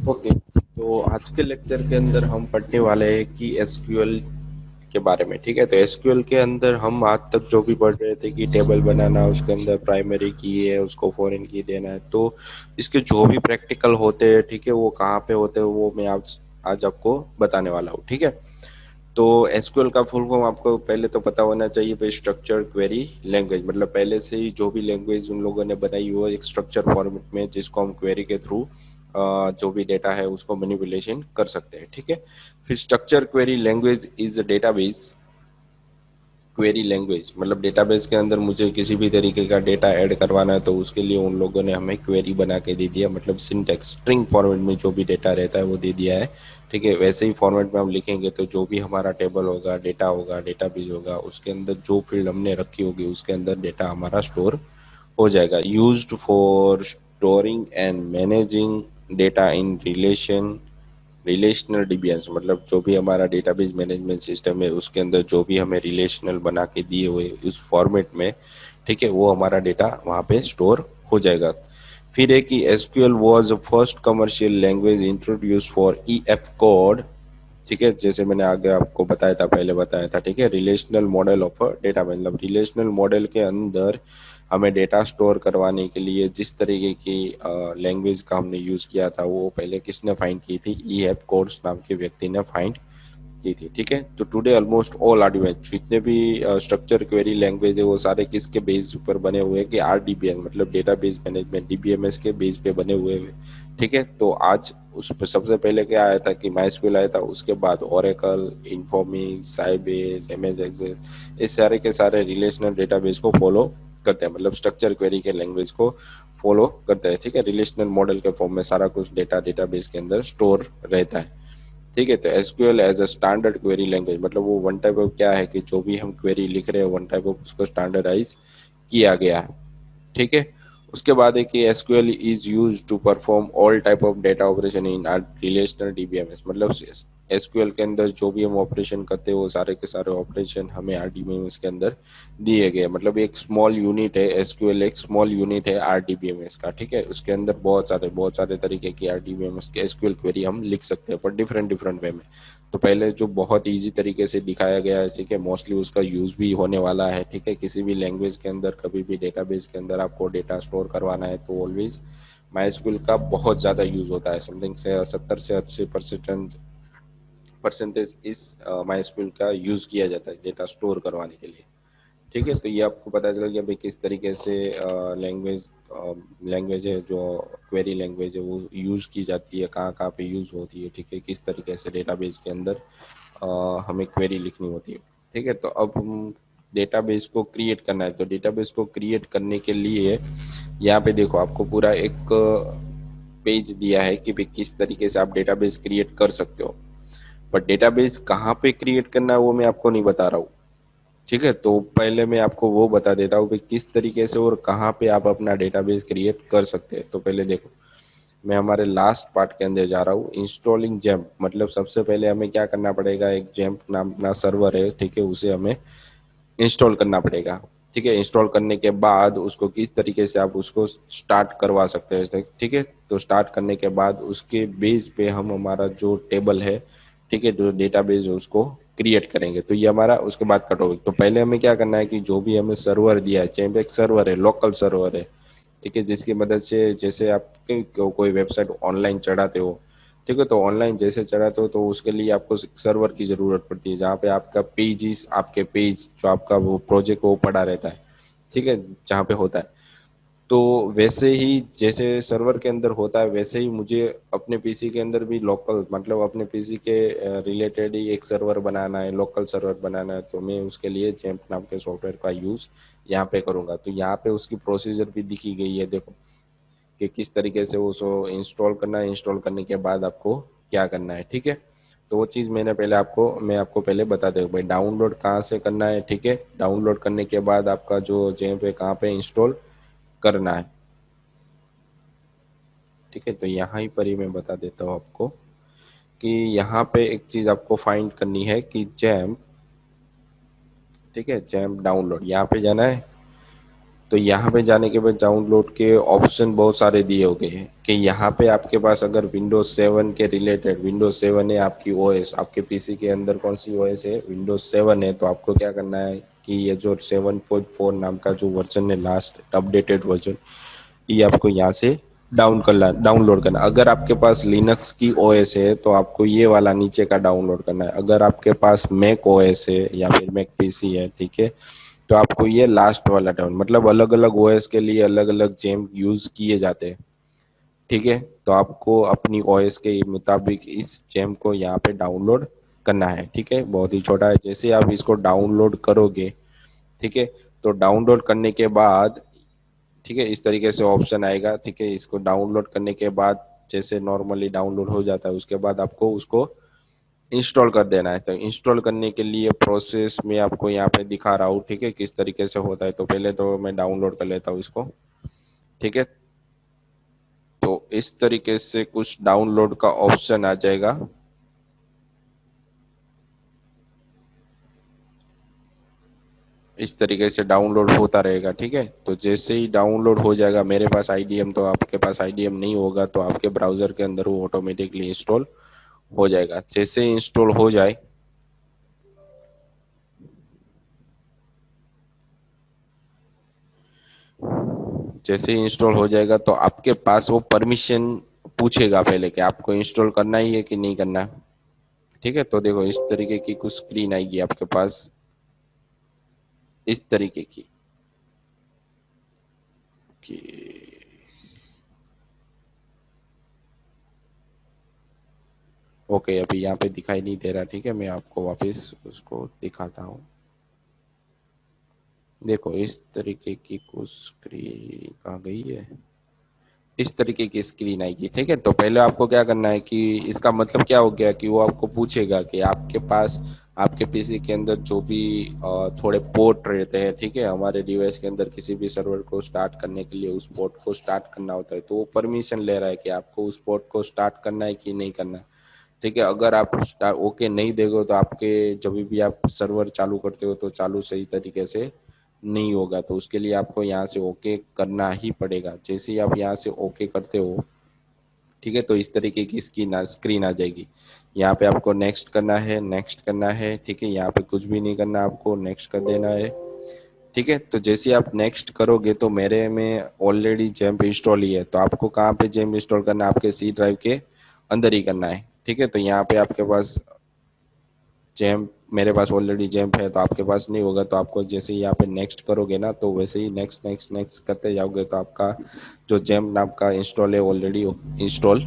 Okay, तो आज के लेक्चर के अंदर हम पढ़ने वाले हैं कि एसक्यूएल के बारे में। ठीक है, तो एसक्यूएल के अंदर हम आज तक जो भी पढ़ रहे थे कि टेबल बनाना, उसके अंदर प्राइमरी की है, उसको फॉरेन की देना है, तो इसके जो भी प्रैक्टिकल होते हैं, ठीक है, वो कहाँ पे होते हैं वो मैं आज आज आपको बताने वाला हूँ। ठीक है, तो एसक्यूएल का फुल फॉर्म आपको पहले तो पता होना चाहिए भाई, स्ट्रक्चर क्वेरी लैंग्वेज। मतलब पहले से ही जो भी लैंग्वेज उन लोगों ने बनाई हो एक स्ट्रक्चर फॉर्मेट में, जिसको हम क्वेरी के थ्रू जो भी डेटा है उसको मैनिपुलेशन कर सकते हैं। ठीक है, फिर structure query language is a database. Query language मतलब डेटाबेस के अंदर मुझे किसी भी तरीके का डेटा ऐड करवाना है, तो उसके लिए उन लोगों ने हमें क्वेरी बना के दे दिया। मतलब सिंटेक्स स्ट्रिंग फॉर्मेट में जो भी डेटा रहता है वो दे दिया है। ठीक है, वैसे ही फॉर्मेट में हम लिखेंगे तो जो भी हमारा टेबल होगा, डेटा होगा, डेटाबेस होगा, उसके अंदर जो फील्ड हमने रखी होगी उसके अंदर डेटा हमारा स्टोर हो जाएगा। Used for storing and managing data in relational DBMS. मतलब जो भी हमारा डेटाबेस मैनेजमेंट सिस्टम है उसके अंदर जो भी हमें रिलेशनल बना के दिए हुए उस फॉर्मेट में, ठीक है, वो हमारा डेटा वहाँ पे स्टोर हो जाएगा। फिर है कि SQL was first commercial language introduce for EF code. ठीक है, जैसे मैंने आगे आपको बताया था, पहले बताया था। ठीक है, रिलेशनल मॉडल ऑफ डेटा, मतलब रिलेशनल मॉडल के अंदर हमें डेटा स्टोर करवाने के लिए जिस तरीके की लैंग्वेज का हमने यूज़ किया था वो पहले किसने फाइंड की थी? ई एफ कोड्स नाम के व्यक्ति ने फाइंड की थी। ठीक है, तो टुडे ऑलमोस्ट ऑल आर्टिफैक्ट जितने भी स्ट्रक्चर क्वेरी लैंग्वेज है वो सारे किसके बेस पर बने हुए हैं? कि आरडीबीएम मतलब डेटाबेस मैनेजमेंट, डीबीएमएस के बेस पे बने हुए हैं। ठीक है, तो आज उस पर सबसे पहले क्या आया था कि माइस्क्यूएल आया था, उसके बाद ओरेकल, इन्फॉर्मिक्स, साइबेस, एमएस एक्सेस, इस सारे के सारे रिलेशनल डेटाबेस को फॉलो करते हैं। मतलब स्ट्रक्चर क्वेरी के लैंग्वेज को फॉलो करते हैं। ठीक है, रिलेशनल मॉडल के फॉर्म में सारा कुछ डेटा डेटाबेस के अंदर स्टोर रहता है। ठीक है, तो SQL as a standard query language, मतलब वो वन टाइप ऑफ क्या है कि जो भी हम क्वेरी लिख रहे हैं वन टाइप ऑफ उसको स्टैंडर्डाइज किया गया है। ठीक है, उसके बाद है कि SQL is use to perform all type of data operation in our relational DBMS. मतलब एसक्यूएल के अंदर जो भी हम ऑपरेशन करते हैं वो सारे के सारे ऑपरेशन हमें आरडीबीएमएस के अंदर दिए गए। मतलब एक स्मॉल यूनिट है एसक्यूएल, एक स्मॉल यूनिट है आरडीबीएमएस का। ठीक है, उसके अंदर बहुत सारे तरीके की आरडीबीएमएस के एसक्यूएल क्वेरी हम लिख सकते हैं, पर डिफरेंट डिफरेंट वे में। तो पहले जो बहुत इजी तरीके से दिखाया गया है, ठीक है, मोस्टली उसका यूज भी होने वाला है। ठीक है, किसी भी लैंग्वेज के अंदर कभी भी डेटाबेस के अंदर आपको डेटा स्टोर करवाना है तो ऑलवेज माइस्क्यूएल का बहुत ज़्यादा यूज होता है। समथिंग से 70 से 80% परसेंटेज इस माइस्क्यूएल का यूज किया जाता है डेटा स्टोर करवाने के लिए। ठीक है, तो ये आपको पता चल गया भाई किस तरीके से लैंग्वेज लैंग्वेज है जो क्वेरी लैंग्वेज है वो यूज़ की जाती है, कहाँ कहाँ पे यूज़ होती है। ठीक है, किस तरीके से डेटाबेस के अंदर हमें क्वेरी लिखनी होती है। ठीक है, तो अब हम डेटाबेस को क्रिएट करना है, तो डेटाबेस को क्रिएट करने के लिए यहाँ पे देखो आपको पूरा एक पेज दिया है कि भाई किस तरीके से आप डेटाबेस क्रिएट कर सकते हो। पर डेटाबेस कहाँ पे क्रिएट करना है वो मैं आपको नहीं बता रहा हूँ। ठीक है, तो पहले मैं आपको वो बता देता हूँ कि किस तरीके से और कहाँ पे आप अपना डेटाबेस क्रिएट कर सकते हैं। तो पहले देखो, मैं हमारे लास्ट पार्ट के अंदर जा रहा हूँ, इंस्टॉलिंग जैम्प। मतलब सबसे पहले हमें क्या करना पड़ेगा, एक जैम्प नाम का सर्वर है, ठीक है, उसे हमें इंस्टॉल करना पड़ेगा। ठीक है, इंस्टॉल करने के बाद उसको किस तरीके से आप उसको स्टार्ट करवा सकते हैं। ठीक है, तो स्टार्ट करने के बाद उसके बेस पे हम हमारा जो टेबल है, ठीक है, जो डेटाबेस है उसको क्रिएट करेंगे। तो ये हमारा उसके बाद कट होगा। तो पहले हमें क्या करना है कि जो भी हमें सर्वर दिया है, चाहे एक सर्वर है, लोकल सर्वर है, ठीक है, जिसकी मदद से जैसे आप कोई वेबसाइट ऑनलाइन चढ़ाते हो, ठीक है, तो ऑनलाइन जैसे चढ़ाते हो तो उसके लिए आपको सर्वर की ज़रूरत पड़ती है, जहाँ पे आपका पेजेस, आपके पेज जो आपका वो प्रोजेक्ट वो पड़ा रहता है। ठीक है, जहाँ पे होता है, तो वैसे ही जैसे सर्वर के अंदर होता है वैसे ही मुझे अपने पीसी के अंदर भी लोकल, मतलब अपने पीसी के रिलेटेड ही एक सर्वर बनाना है, लोकल सर्वर बनाना है। तो मैं उसके लिए जैम्प नाम के सॉफ्टवेयर का यूज़ यहाँ पे करूँगा। तो यहाँ पे उसकी प्रोसीजर भी दिखी गई है, देखो कि किस तरीके से उसको इंस्टॉल करना है, इंस्टॉल करने के बाद आपको क्या करना है। ठीक है, तो वो चीज़ मैं आपको पहले बता दूँ भाई, डाउनलोड कहाँ से करना है। ठीक है, डाउनलोड करने के बाद आपका जो जेम पे कहाँ पे इंस्टॉल करना है। ठीक है, तो यहाँ ही पर ही मैं बता देता हूँ आपको कि यहाँ पे एक चीज़ आपको फाइंड करनी है कि जैम, ठीक है, जैम डाउनलोड, यहाँ पे जाना है। तो यहाँ पे जाने के बाद डाउनलोड के ऑप्शन बहुत सारे दिए हो गए हैं कि यहाँ पे आपके पास अगर विंडोज 7 के रिलेटेड, विंडोज 7 है आपकी ओएस, आपके पीसी के अंदर कौन सी ओएस है, विंडोज 7 है, तो आपको क्या करना है कि ये जो 7.4 नाम का जो वर्जन है, लास्ट अपडेटेड वर्जन, ये आपको यहाँ से डाउनलोड करना। अगर आपके पास लिनक्स की ओएस है तो आपको ये वाला नीचे का डाउनलोड करना है। अगर आपके पास मैक ओएस है या फिर मैक पीसी है, ठीक है, तो आपको ये लास्ट वाला डाउन, मतलब अलग अलग ओएस के लिए अलग अलग जेम यूज किए जाते हैं, ठीक है। तो आपको अपनी ओएस के मुताबिक इस जेम को यहाँ पे डाउनलोड करना है, ठीक है। बहुत ही छोटा है। जैसे आप इसको डाउनलोड करोगे, ठीक है, तो डाउनलोड करने के बाद, ठीक है, इस तरीके से ऑप्शन आएगा, ठीक है। इसको डाउनलोड करने के बाद जैसे नॉर्मली डाउनलोड हो जाता है, उसके बाद आपको उसको इंस्टॉल कर देना है। तो इंस्टॉल करने के लिए प्रोसेस में आपको यहाँ पे दिखा रहा हूँ, ठीक है, किस तरीके से होता है। तो पहले तो मैं डाउनलोड कर लेता हूँ इसको, ठीक है। तो इस तरीके से कुछ डाउनलोड का ऑप्शन आ जाएगा। इस तरीके से डाउनलोड होता रहेगा, ठीक है। तो जैसे ही डाउनलोड हो जाएगा, मेरे पास आईडीएम, तो आपके पास आईडीएम नहीं होगा तो आपके ब्राउजर के अंदर वो ऑटोमेटिकली इंस्टॉल हो जाएगा। जैसे ही इंस्टॉल हो जाए, जैसे ही इंस्टॉल हो जाएगा तो आपके पास वो परमिशन पूछेगा पहले कि आपको इंस्टॉल करना ही है कि नहीं करना है, ठीक है। तो देखो इस तरीके की कुछ स्क्रीन आएगी आपके पास, इस तरीके की कि ओके, अभी यहाँ पे दिखाई नहीं दे रहा, ठीक है। मैं आपको वापस उसको दिखाता हूँ। देखो इस तरीके की कुछ स्क्रीन आ गई है, इस तरीके की स्क्रीन आएगी, ठीक है। तो पहले आपको क्या करना है कि इसका मतलब क्या हो गया कि वो आपको पूछेगा कि आपके पास, आपके पीसी के अंदर जो भी थोड़े पोर्ट रहते हैं, ठीक है, हमारे डिवाइस के अंदर किसी भी सर्वर को स्टार्ट करने के लिए उस पोर्ट को स्टार्ट करना होता है, तो वो परमिशन ले रहा है कि आपको उस पोर्ट को स्टार्ट करना है कि नहीं करना है, ठीक है। अगर आप ओके नहीं दोगे तो आपके जब भी आप सर्वर चालू करते हो तो चालू सही तरीके से नहीं होगा। तो उसके लिए आपको यहाँ से ओके करना ही पड़ेगा। जैसे ही आप यहाँ से ओके करते हो, ठीक है, तो इस तरीके की स्क्रीन आ जाएगी। यहाँ पे आपको नेक्स्ट करना है, नेक्स्ट करना है, ठीक है। यहाँ पे कुछ भी नहीं करना, आपको नेक्स्ट कर देना है, ठीक है। तो जैसे आप नेक्स्ट करोगे तो मेरे में ऑलरेडी जेम्प इंस्टॉल ही है, तो आपको कहाँ पे जेम्प इंस्टॉल करना है, आपके सी ड्राइव के अंदर ही करना है, ठीक है। तो यहाँ पे आपके पास जैम्प, मेरे पास ऑलरेडी जैम्प है, तो आपके पास नहीं होगा। तो आपको जैसे ही यहाँ पे नेक्स्ट करोगे ना, तो वैसे ही नेक्स्ट नेक्स्ट नेक्स्ट करते जाओगे तो आपका जो जैम्प नाम का इंस्टॉल है ऑलरेडी इंस्टॉल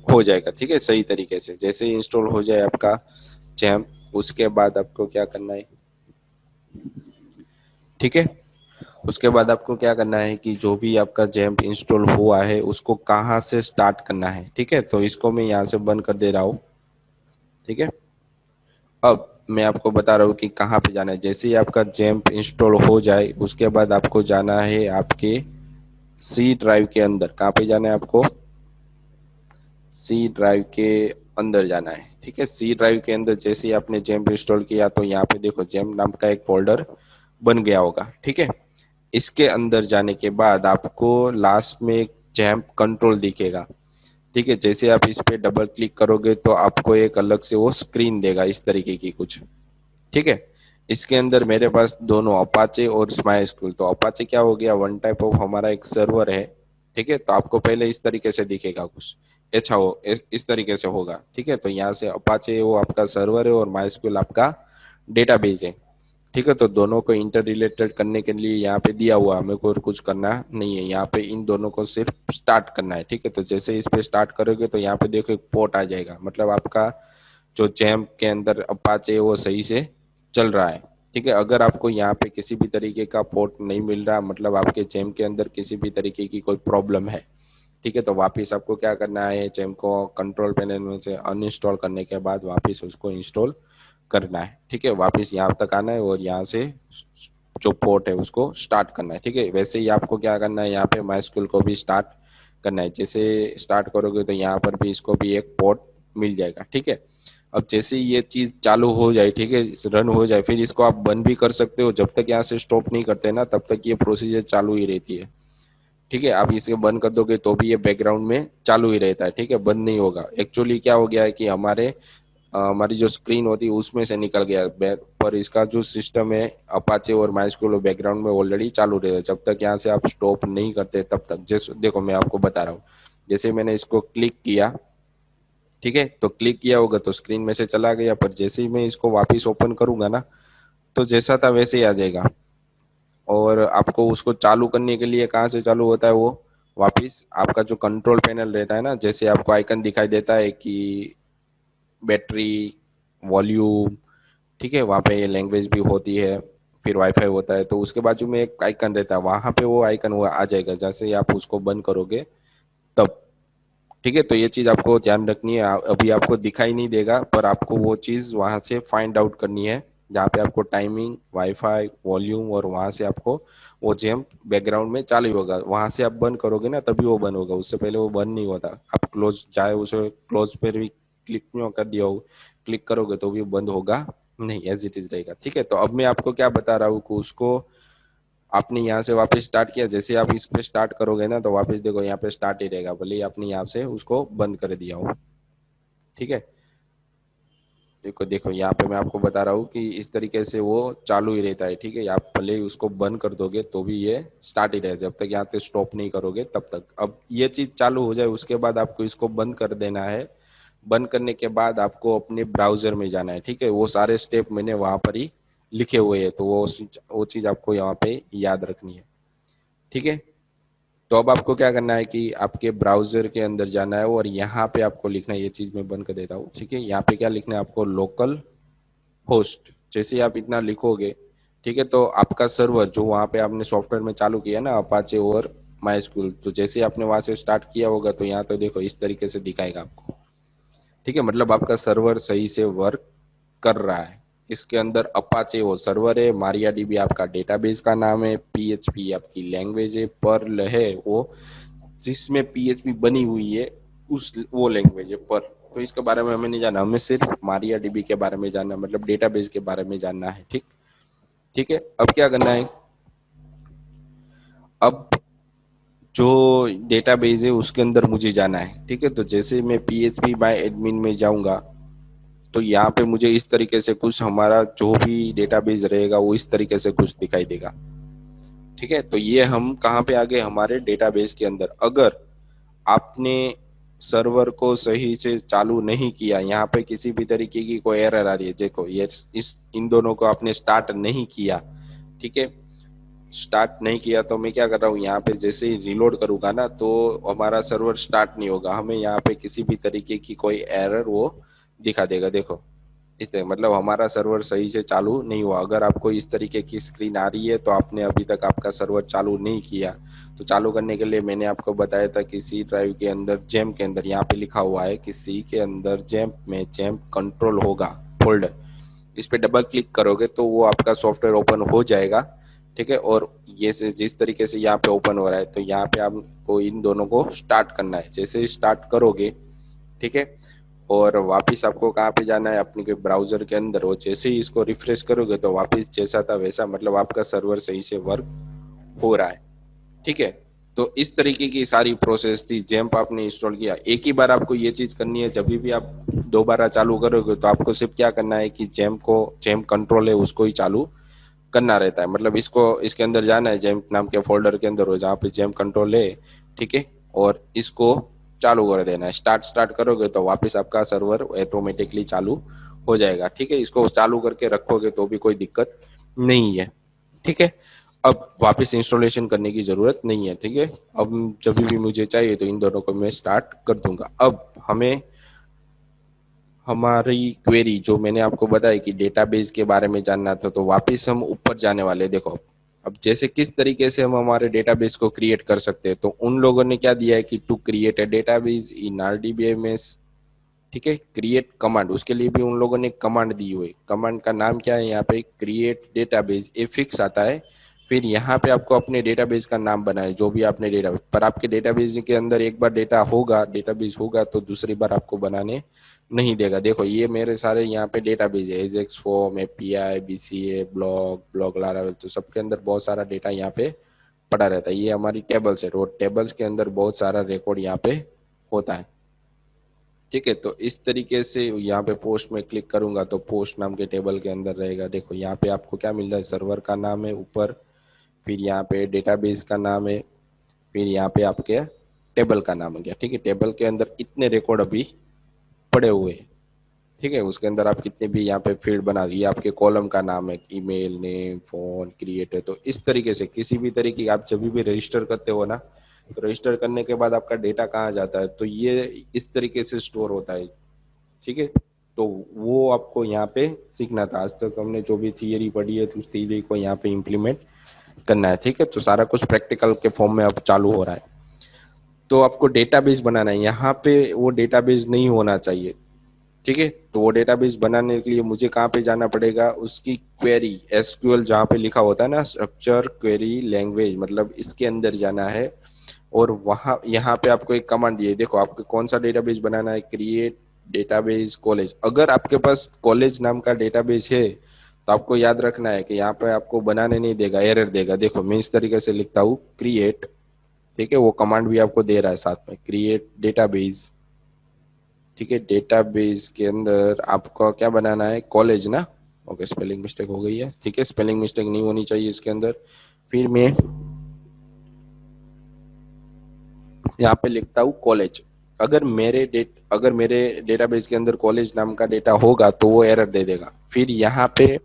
हो जाएगा, ठीक है, सही तरीके से। जैसे ही इंस्टॉल हो जाए आपका जैम्प, उसके बाद आपको क्या करना है, ठीक है, उसके बाद आपको क्या करना है कि जो भी आपका जैम्प इंस्टॉल हुआ है उसको कहाँ से स्टार्ट करना है, ठीक है। तो इसको मैं यहाँ से बंद कर दे रहा हूँ, ठीक है। अब मैं आपको बता रहा हूँ कि कहाँ पे जाना है। जैसे ही आपका जैम्प इंस्टॉल हो जाए उसके बाद आपको जाना है आपके सी ड्राइव के अंदर। कहाँ पे जाना है आपको, सी ड्राइव के अंदर जाना है, ठीक है। सी ड्राइव के अंदर जैसे ही आपने जैम्प इंस्टॉल किया तो यहाँ पे देखो जैम्प नाम का एक फोल्डर बन गया होगा, ठीक है। इसके अंदर जाने के बाद आपको लास्ट में एक जैम्प कंट्रोल दिखेगा, ठीक है। जैसे आप इस पे डबल क्लिक करोगे तो आपको एक अलग से वो स्क्रीन देगा इस तरीके की कुछ, ठीक है। इसके अंदर मेरे पास दोनों अपाचे और स्माई स्कूल। तो अपाचे क्या हो गया, वन टाइप ऑफ हमारा एक सर्वर है, ठीक है। तो आपको पहले इस तरीके से दिखेगा कुछ, अच्छा हो इस तरीके से होगा, ठीक है। तो यहाँ से अपाचे वो आपका सर्वर है और माई स्कूल आपका डेटाबेस है, ठीक है। तो दोनों को इंटर रिलेटेड करने के लिए यहाँ पे दिया हुआ, हमें को और कुछ करना नहीं है। यहाँ पे इन दोनों को सिर्फ स्टार्ट करना है, ठीक है। तो जैसे इस पे स्टार्ट करोगे तो यहाँ पे देखो एक पोर्ट आ जाएगा, मतलब आपका जो जैम्प के अंदर अपाचे है वो सही से चल रहा है, ठीक है। अगर आपको यहाँ पे किसी भी तरीके का पोर्ट नहीं मिल रहा, मतलब आपके जैम्प के अंदर किसी भी तरीके की कोई प्रॉब्लम है, ठीक है, तो वापस आपको क्या करना है, जैम्प को कंट्रोल पैनल में से अनइंस्टॉल करने के बाद वापस उसको इंस्टॉल करना है, ठीक है। वापस यहाँ तक आना है और यहाँ से जो पोर्ट है उसको स्टार्ट करना है, ठीक है। वैसे ही आपको क्या करना है, यहाँ पे माई स्कूल को भी स्टार्ट करना है। जैसे स्टार्ट करोगे तो यहाँ पर भी इसको भी एक पोर्ट मिल जाएगा, ठीक है। अब जैसे ही ये चीज चालू हो जाए, ठीक है, रन हो जाए, फिर इसको आप बंद भी कर सकते हो। जब तक यहाँ से स्टॉप नहीं करते ना तब तक ये प्रोसीजर चालू ही रहती है। ठीक है, आप इसे बंद कर दोगे तो भी ये बैकग्राउंड में चालू ही रहता है। ठीक है, बंद नहीं होगा। एक्चुअली क्या हो गया है कि हमारी जो स्क्रीन होती है उसमें से निकल गया पर इसका जो सिस्टम है अपाचे और माइस्क्यूल बैकग्राउंड में ऑलरेडी चालू रहता है। जब तक यहाँ से आप स्टॉप नहीं करते तब तक। जैसे देखो मैं आपको बता रहा हूँ, जैसे मैंने इसको क्लिक किया, ठीक है, तो क्लिक किया होगा तो स्क्रीन में से चला गया, पर जैसे ही मैं इसको वापस ओपन करूंगा ना तो जैसा था वैसे ही आ जाएगा। और आपको उसको चालू करने के लिए कहाँ से चालू होता है वो, वापस आपका जो कंट्रोल पैनल रहता है ना, जैसे आपको आइकन दिखाई देता है कि बैटरी, वॉल्यूम, ठीक है, वहाँ पे ये लैंग्वेज भी होती है, फिर वाईफाई होता है, तो उसके बाजू में एक आइकन रहता है, वहाँ पे वो आइकन वो आ जाएगा जैसे ही आप उसको बंद करोगे तब। ठीक है, तो ये चीज आपको ध्यान रखनी है। अभी आपको दिखाई नहीं देगा पर आपको वो चीज वहां से फाइंड आउट करनी है, जहाँ पे आपको टाइमिंग, वाईफाई, वॉल्यूम, और वहां से आपको वो जेम बैकग्राउंड में चालू होगा। वहां से आप बंद करोगे ना तभी वो बंद होगा, उससे पहले वो बंद नहीं होता। आप क्लोज, चाहे उसे क्लोज पर भी क्लिक नहीं कर दिया हो, क्लिक करोगे तो भी बंद होगा नहीं, एज इट इज रहेगा। ठीक है, तो अब मैं आपको क्या बता रहा हूँ कि उसको आपने यहाँ से वापस स्टार्ट किया, जैसे आप इस पे स्टार्ट करोगे ना तो वापस देखो यहाँ पे स्टार्ट ही रहेगा, भले ही आपने यहाँ से उसको बंद कर दिया हो। ठीक है, देखो देखो यहाँ पे मैं आपको बता रहा हूँ कि इस तरीके से वो चालू ही रहता है। ठीक है, आप भले ही उसको बंद कर दोगे तो भी ये स्टार्ट ही रहेगा, जब तक यहाँ से स्टॉप नहीं करोगे तब तक। अब ये चीज चालू हो जाए उसके बाद आपको इसको बंद कर देना है। बंद करने के बाद आपको अपने ब्राउजर में जाना है। ठीक है, वो सारे स्टेप मैंने वहां पर ही लिखे हुए हैं, तो वो चीज आपको यहाँ पे याद रखनी है। ठीक है, तो अब आपको क्या करना है कि आपके ब्राउजर के अंदर जाना है और यहाँ पे आपको लिखना है, ये चीज मैं बंद कर देता हूँ। ठीक है, यहाँ पे क्या लिखना है आपको, लोकल होस्ट। जैसे ही आप इतना लिखोगे, ठीक है, तो आपका सर्वर जो वहाँ पे आपने सॉफ्टवेयर में चालू किया ना अपाचे और माई, तो जैसे ही आपने वहां से स्टार्ट किया होगा तो यहाँ तो देखो इस तरीके से दिखाएगा आपको। ठीक है, मतलब आपका सर्वर सही से वर्क कर रहा है। इसके अंदर अपाचे वो सर्वर है, मारिया डीबी आपका डेटाबेस का नाम है, पीएचपी आपकी लैंग्वेज है, पर्ल है वो जिसमें पीएचपी बनी हुई है, उस वो लैंग्वेज है पर। तो इसके बारे में हमें नहीं जानना, हमें सिर्फ मारिया डीबी के बारे में जानना, मतलब डेटाबेस के बारे में जानना है। ठीक, ठीक है, अब क्या करना है, अब जो डेटाबेस है उसके अंदर मुझे जाना है। ठीक है, तो जैसे मैं पीएचपी बाय एडमिन में जाऊंगा तो यहाँ पे मुझे इस तरीके से कुछ हमारा जो भी डेटाबेस रहेगा वो इस तरीके से कुछ दिखाई देगा। ठीक है, तो ये हम कहाँ पे आ गए, हमारे डेटाबेस के अंदर। अगर आपने सर्वर को सही से चालू नहीं किया, यहाँ पे किसी भी तरीके की कोई एरर आ रही है, देखो ये इस इन दोनों को आपने स्टार्ट नहीं किया, ठीक है, स्टार्ट नहीं किया, तो मैं क्या कर रहा हूँ यहाँ पे जैसे ही रिलोड करूंगा ना तो हमारा सर्वर स्टार्ट नहीं होगा, हमें यहाँ पे किसी भी तरीके की कोई एरर वो दिखा देगा। देखो इस तरह, मतलब हमारा सर्वर सही से चालू नहीं हुआ। अगर आपको इस तरीके की स्क्रीन आ रही है तो आपने अभी तक आपका सर्वर चालू नहीं किया। तो चालू करने के लिए मैंने आपको बताया था कि सी ड्राइव के अंदर जेम के अंदर यहाँ पे लिखा हुआ है कि सी के अंदर जेम में जेम कंट्रोल होगा फोल्डर, इस पे डबल क्लिक करोगे तो वो आपका सॉफ्टवेयर ओपन हो जाएगा। ठीक है, और ये से जिस तरीके से यहाँ पे ओपन हो रहा है तो यहाँ पे आपको इन दोनों को स्टार्ट करना है। जैसे स्टार्ट करोगे, ठीक है, और वापस आपको कहाँ पे जाना है, अपने के ब्राउजर के अंदर, और जैसे ही इसको रिफ्रेश करोगे तो वापस जैसा था वैसा, मतलब आपका सर्वर सही से वर्क हो रहा है। ठीक है, तो इस तरीके की सारी प्रोसेस थी। जैम्प आपने इंस्टॉल किया, एक ही बार आपको ये चीज करनी है, जब भी आप दोबारा चालू करोगे तो आपको सिर्फ क्या करना है कि जैम्प कंट्रोल है उसको ही चालू करना रहता है। मतलब इसको इसके अंदर जाना है, जैम्प नाम के फोल्डर के अंदर हो जहाँ पे जैम्प कंट्रोल है, ठीक है, और इसको चालू कर देना है। स्टार्ट स्टार्ट करोगे तो वापस आपका सर्वर ऑटोमेटिकली चालू हो जाएगा। ठीक है, इसको चालू करके रखोगे तो भी कोई दिक्कत नहीं है। ठीक है, अब वापस इंस्टॉलेशन करने की जरूरत नहीं है। ठीक है, अब जब भी मुझे चाहिए तो इन दोनों को मैं स्टार्ट कर दूंगा। अब हमें हमारी क्वेरी जो मैंने आपको बताया कि डेटाबेस के बारे में जानना था, तो वापस हम ऊपर जाने वाले। देखो अब जैसे किस तरीके से हम हमारे डेटाबेस को क्रिएट कर सकते हैं, तो उन लोगों ने क्या दिया है कि to create a database in RDBMS, ठीक है, क्रिएट कमांड, उसके लिए भी उन लोगों ने कमांड दी हुई। कमांड का नाम क्या है, यहाँ पे क्रिएट डेटाबेस, ए फिक्स आता है फिर यहाँ पे आपको अपने डेटाबेस का नाम बनाए, जो भी आपने डेटाबेस, पर आपके डेटाबेस के अंदर एक बार डेटाबेस होगा तो दूसरी बार आपको बनाने नहीं देगा। देखो ये मेरे सारे यहाँ पे डेटाबेस है, Ajax form, API, BCA, blog Laravel, तो सबके अंदर बहुत सारा डेटा यहाँ पे पड़ा रहता है। ये हमारी टेबल्स है, तो टेबल्स के अंदर बहुत सारा रिकॉर्ड यहाँ पे होता है। ठीक है, तो इस तरीके से यहाँ पे पोस्ट में क्लिक करूंगा तो पोस्ट नाम के टेबल के अंदर रहेगा। देखो यहाँ पे आपको क्या मिल रहा है, सर्वर का नाम है ऊपर, फिर यहाँ पे डेटाबेस का नाम है, फिर यहाँ पे आपके टेबल का नाम है गया। ठीक है, टेबल के अंदर इतने रिकॉर्ड अभी पड़े हुए हैं। ठीक है, उसके अंदर आप कितने भी यहाँ पे फील्ड बना दिए, आपके कॉलम का नाम है, ईमेल नेम, फोन, क्रिएटर। तो इस तरीके से किसी भी तरीके की आप जब भी रजिस्टर करते हो ना, तो रजिस्टर करने के बाद आपका डेटा कहाँ जाता है, तो ये इस तरीके से स्टोर होता है। ठीक है, तो वो आपको यहाँ पे सीखना था। आज तक हमने जो भी थियरी पढ़ी है तो उस थियरी को यहाँ पे इम्प्लीमेंट करना है। ठीक है, तो सारा कुछ प्रैक्टिकल के फॉर्म में अब चालू हो रहा है। तो आपको डेटाबेस बनाना है, यहाँ पे वो डेटाबेस नहीं होना चाहिए। ठीक है, तो वो डेटाबेस बनाने के लिए मुझे कहाँ पे जाना पड़ेगा, उसकी क्वेरी एसक्यूएल जहाँ पे लिखा होता है ना, स्ट्रक्चर क्वेरी लैंग्वेज, मतलब इसके अंदर जाना है। और वहाँ यहाँ पे आपको एक कमांड दिए, देखो आपको कौन सा डेटाबेस बनाना है, क्रिएट डेटाबेस कॉलेज। अगर आपके पास कॉलेज नाम का डेटाबेस है तो आपको याद रखना है कि यहाँ पे आपको बनाने नहीं देगा, एरर देगा। देखो मैं इस तरीके से लिखता हूँ क्रिएट, ठीक है, वो कमांड भी आपको दे रहा है साथ में, क्रिएट डेटाबेस। ठीक है, डेटाबेस के अंदर आपको क्या बनाना है, कॉलेज ना। ओके, स्पेलिंग मिस्टेक हो गई है। ठीक है, स्पेलिंग मिस्टेक नहीं होनी चाहिए इसके अंदर। फिर मैं यहाँ पे लिखता हूँ कॉलेज। अगर मेरे डेटाबेस के अंदर कॉलेज नाम का डेटा होगा तो वो एरर दे देगा। फिर यहाँ पे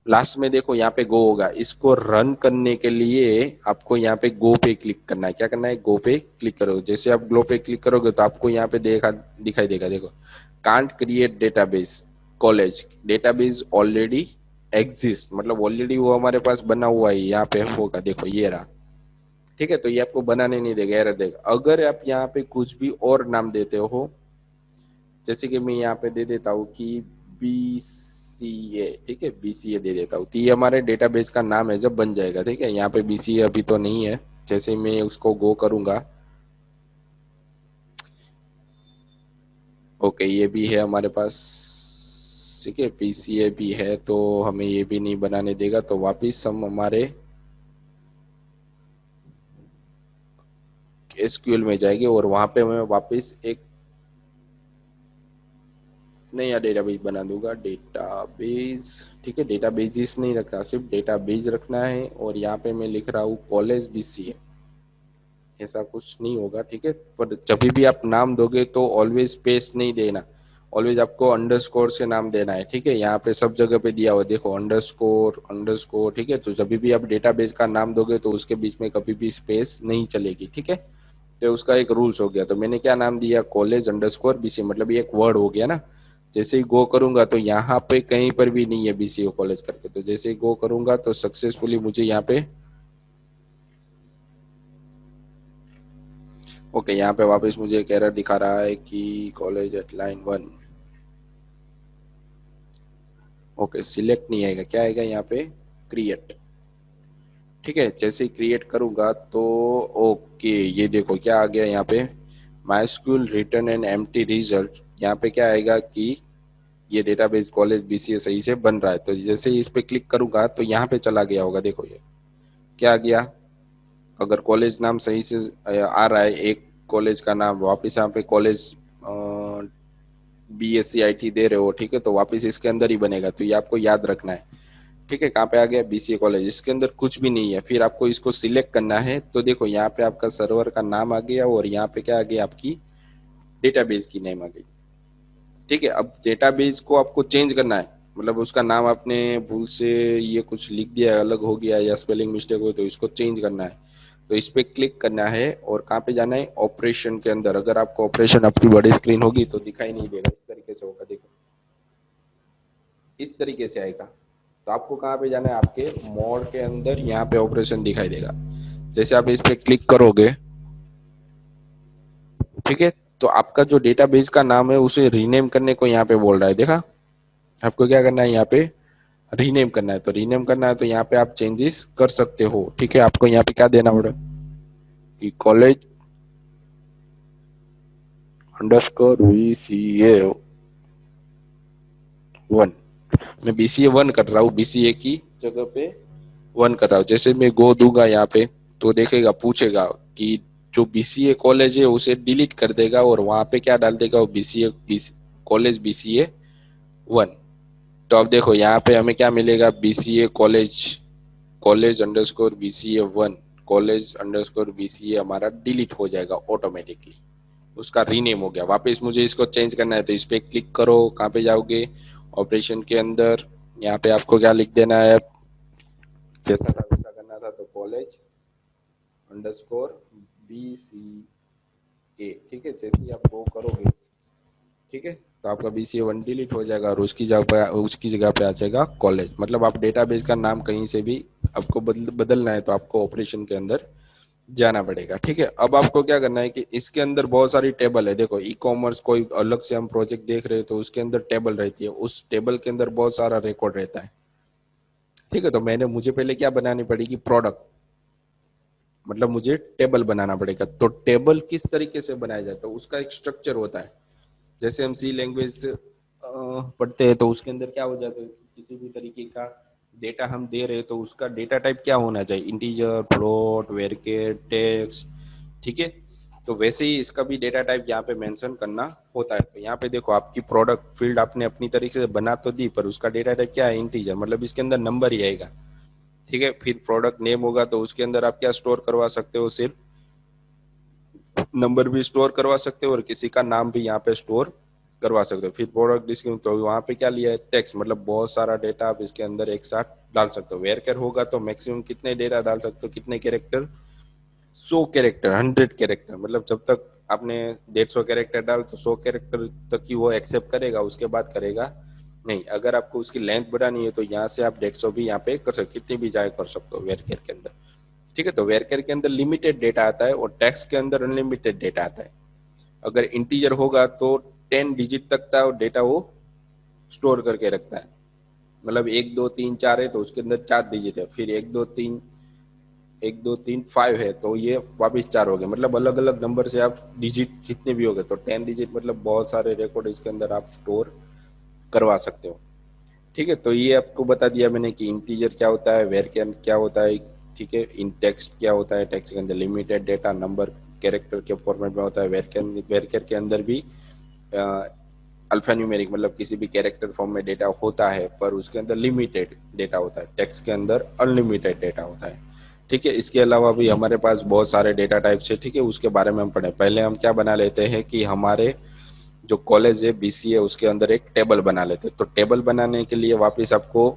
लास्ट में देखो यहाँ पे गो होगा, इसको रन करने के लिए आपको यहाँ पे गो पे क्लिक करना है। क्या करना है, गो पे क्लिक करो। जैसे आप गो पे क्लिक करोगे तो आपको यहाँ पे दिखाई देगा, देखो can't create database college, database already exist, मतलब ऑलरेडी वो हमारे पास बना हुआ है, यहाँ पे होगा, देखो ये रहा। ठीक है, तो ये आपको बनाने नहीं देगा, एरर देगा। अगर आप यहाँ पे कुछ भी और नाम देते हो, जैसे कि मैं यहाँ पे दे देता हूँ कि बीसीए, ठीक है, बीसीए दे देता हूँ, तो ये हमारे डेटाबेस का नाम है जब बन जाएगा। ठीक है, यहाँ पे बीसीए अभी तो नहीं है, जैसे मैं उसको गो करूंगा। ओके, ये भी है हमारे पास। ठीक है, बीसीए भी है, तो हमें ये भी नहीं बनाने देगा। तो वापिस हम हमारे एसक्यूएल में जाएंगे और वहां पे मैं वापिस एक नया डेटाबेस बना दूंगा, डेटाबेस। ठीक है, डेटाबेस नहीं रखना, सिर्फ डेटाबेस रखना है। और यहाँ पे मैं लिख रहा हूँ कॉलेज बीसीए, ऐसा कुछ नहीं होगा। ठीक है, पर जब भी आप नाम दोगे तो ऑलवेज स्पेस नहीं देना, ऑलवेज आपको अंडरस्कोर से नाम देना है। ठीक है, यहाँ पे सब जगह पे दिया हुआ, देखो अंडरस्कोर अंडरस्कोर। ठीक है, तो जब भी आप डेटाबेस का नाम दोगे तो उसके बीच में कभी भी स्पेस नहीं चलेगी। ठीक है, तो उसका एक रूल्स हो गया। तो मैंने क्या नाम दिया, कॉलेज अंडरस्कोर बीसीए, मतलब ये एक वर्ड हो गया ना। जैसे ही गो करूंगा तो यहाँ पे कहीं पर भी नहीं है बीसीए कॉलेज करके, तो जैसे ही गो करूंगा तो सक्सेसफुली मुझे यहाँ पे ओके, यहाँ पे वापस मुझे एक एरर दिखा रहा है कि college eight line 1। Okay, select नहीं आएगा, क्या आएगा यहाँ पे, क्रिएट। ठीक है, जैसे ही क्रिएट करूंगा तो ओके, ये देखो क्या आ गया यहाँ पे, my school return an empty result. यहाँ पे क्या आएगा कि ये डेटाबेस कॉलेज बीसीए सही से बन रहा है। तो जैसे ही इस पे क्लिक करूंगा तो यहाँ पे चला गया होगा, देखो ये क्या आ गया। अगर कॉलेज नाम सही से आ रहा है, एक कॉलेज का नाम, वापस यहाँ पे कॉलेज बीएससी आईटी दे रहे हो, ठीक है, तो वापस इसके अंदर ही बनेगा। तो ये आपको याद रखना है। ठीक है, कहाँ पे आ गया, बीसीए कॉलेज, इसके अंदर कुछ भी नहीं है। फिर आपको इसको सिलेक्ट करना है, तो देखो यहाँ पे आपका सर्वर का नाम आ गया और यहाँ पे क्या आ गया, आपकी डेटाबेस की नेम आ गई। ठीक है, अब डेटाबेस को आपको चेंज करना है, मतलब उसका नाम आपने भूल से ये कुछ लिख दिया, अलग हो गया या स्पेलिंग मिस्टेक हो, तो इसको चेंज करना है। तो इस पे क्लिक करना है और कहाँ पे जाना है, ऑपरेशन के अंदर। अगर आपको ऑपरेशन आपकी बड़ी स्क्रीन होगी तो दिखाई नहीं देगा, इस तरीके से होगा, देखो इस तरीके से आएगा। तो आपको कहाँ पे जाना है, आपके मोड के अंदर, यहाँ पे ऑपरेशन दिखाई देगा। जैसे आप इस पे क्लिक करोगे, ठीक है, तो आपका जो डेटाबेस का नाम है उसे रीनेम करने को यहाँ पे बोल रहा है, देखा। आपको क्या करना है, यहाँ पे रीनेम करना है तो रीनेम करना है तो यहाँ पे आप चेंजेस कर सकते हो। ठीक है, आपको यहाँ पे क्या देना पड़ेगा कि कॉलेज अंडरस्कोर BCA 1। मैं BCA 1 कर रहा हूँ, BCA की जगह पे 1 कर रहा हूँ। जैसे मैं गो दूंगा यहाँ पे तो देखेगा, पूछेगा कि जो BCA कॉलेज है उसे डिलीट कर देगा और वहां पे क्या डाल देगा वो BCA कॉलेज BCA 1। तो अब देखो यहाँ पे हमें क्या मिलेगा, BCA college college underscore BCA 1 college underscore BCA हमारा डिलीट हो जाएगा ऑटोमेटिकली, उसका रीनेम हो गया। वापस मुझे इसको चेंज करना है तो इस पे क्लिक करो, कहाँ पे जाओगे, ऑपरेशन के अंदर, यहाँ पे आपको क्या लिख देना है, जैसा था वैसा करना था तो कॉलेज अंडरस्कोर BCA। ठीक है, जैसे ही आप वो करोगे, ठीक है, तो आपका BCA 1 डिलीट हो जाएगा और उसकी जगह पे आ जाएगा कॉलेज। मतलब आप डेटाबेस का नाम कहीं से भी आपको बदलना है तो आपको ऑपरेशन के अंदर जाना पड़ेगा। ठीक है, अब आपको क्या करना है कि इसके अंदर बहुत सारी टेबल है। देखो ई कॉमर्स कोई अलग से हम प्रोजेक्ट देख रहे हैं तो उसके अंदर टेबल रहती है, उस टेबल के अंदर बहुत सारा रिकॉर्ड रहता है। ठीक है, तो मुझे पहले क्या बनानी पड़ेगी, प्रोडक्ट, मतलब मुझे टेबल बनाना पड़ेगा। तो टेबल किस तरीके से बनाया जाता है, उसका एक स्ट्रक्चर होता है। जैसे हम सी लैंग्वेज पढ़ते हैं तो उसके अंदर क्या हो जाता है, किसी भी तरीके का डेटा हम दे रहे हैं तो उसका डेटा टाइप क्या होना चाहिए, इंटीजर, फ्लोट, वेरिएबल, टेक्स्ट। ठीक है, तो वैसे ही इसका भी डेटा टाइप यहाँ पे मेंशन करना होता है। तो यहाँ पे देखो, आपकी प्रोडक्ट फील्ड आपने अपनी तरीके से बना तो दी, पर उसका डेटा टाइप क्या है, इंटीजर, मतलब इसके अंदर नंबर ही आएगा। ठीक है, फिर प्रोडक्ट नेम होगा तो उसके अंदर आप क्या स्टोर करवा सकते हो, सिर्फ नंबर भी स्टोर करवा सकते हो और किसी का नाम भी यहाँ पे स्टोर करवा सकते हो। फिर प्रोडक्ट डिस्क्रिप्शन, तो वहाँ पे क्या लिया है, टेक्स्ट, मतलब बहुत सारा डेटा आप इसके अंदर एक साथ डाल सकते हो। वेरकर होगा तो मैक्सिमम कितने डेटा डाल सकते हो, कितने कैरेक्टर, 100 कैरेक्टर, 100 कैरेक्टर, मतलब जब तक आपने 150 कैरेक्टर डाल तो 100 कैरेक्टर तक ही वो एक्सेप्ट करेगा, उसके बाद करेगा नहीं। अगर आपको उसकी लेंथ बढ़ानी है तो यहाँ से आप 150 भी यहाँ पे कर सकते, कितनी भी जाए कर सकते हो वेरकर के अंदर। ठीक है, तो वेरकर के अंदर लिमिटेड डेटा आता है और टेक्स्ट के अंदर अनलिमिटेड डेटा आता है। अगर इंटीजर होगा तो 10 डिजिट तक का डेटा वो स्टोर करके रखता है। मतलब 1 2 3 4 है तो उसके अंदर 4 डिजिट है, फिर 1 2 3 1 2 3 5 है तो ये वापिस 4 हो गए। मतलब अलग अलग नंबर से आप डिजिट जितने भी हो गए तो 10 डिजिट, मतलब बहुत सारे रिकॉर्ड इसके अंदर आप स्टोर करवा सकते हो। ठीक है, तो ये आपको बता दिया मैंने कि इंटीजर क्या होता है, वेर क्या होता है। ठीक है, इन टेक्स्ट क्या होता है, टेक्स्ट के अंदर लिमिटेड डेटा नंबर कैरेक्टर के फॉर्मेट में होता है। वेरकर के अंदर भी अल्फा न्यूमेरिक, मतलब किसी भी कैरेक्टर फॉर्म में डेटा होता है, पर उसके अंदर लिमिटेड डेटा होता है। टेक्स्ट के अंदर अनलिमिटेड डेटा होता है। ठीक है, इसके अलावा भी हमारे पास बहुत सारे डेटा टाइप्स है। ठीक है, उसके बारे में हम पढ़े। पहले हम क्या बना लेते हैं कि हमारे जो कॉलेज है BCA उसके अंदर एक टेबल बना लेते हैं। तो टेबल बनाने के लिए वापस आपको